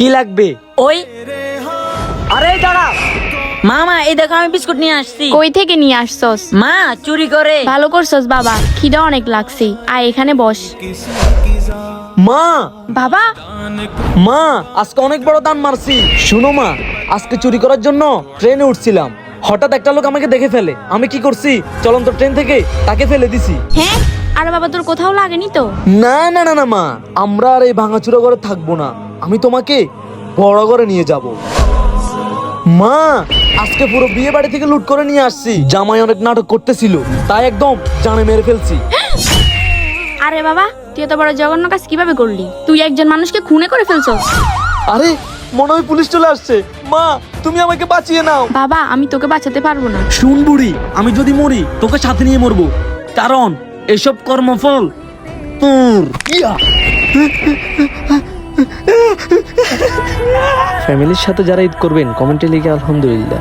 কি লাগবে? ওই আরে দাঁড়া। মামা, এই দেখো আমি বিস্কুট নিয়ে আসছি। কই থেকে নিয়ে আসছস? মা চুরি করে। ভালো করছস বাবা, খিদা অনেক লাগছে। আয় এখানে বস। মা বাবা, মা আজকে অনেক বড় দান মারছি। শুনো মা, আজকে চুরি করার জন্য ট্রেনে উঠছিলাম, হঠাৎ একটা লোক আমাকে দেখে ফেলে। আমি কি করছি, চলন্ত ট্রেন থেকে তাকে ফেলে দিছি। হ্যাঁ? আরে বাবা, তোর কোথাও লাগেনি তো? না না না না মা, আমরা আর এই ভাঙাচুরা ঘরে থাকবো না। আমি তোমাকে বড় ঘরে নিয়ে যাব। মা আজকে পুরো বিয়ে বাড়ি থেকে লুট করে নিয়ে আসছি। জামাই অনেক নাটক করতেছিল, তাই একদম জানে মেরে ফেলছি। আরে বাবা, তুই এত বড় জঘন্য কাজ কিভাবে করলি? তুই একজন মানুষকে খুনে করে ফেলছস। আরে মনে হয় পুলিশ চলে আসছে। মা তুমি আমাকে বাঁচিয়ে নাও। বাবা, আমি তোকে বাঁচাতে পারবো না। শুন বুড়ি, আমি যদি মরি তোকে সাথে নিয়ে মরবো, কারণ এসব কর্মফল তোর। ফ্যামিলির সাথে যারা ঈদ করবেন কমেন্টে লিখে আলহামদুলিল্লাহ।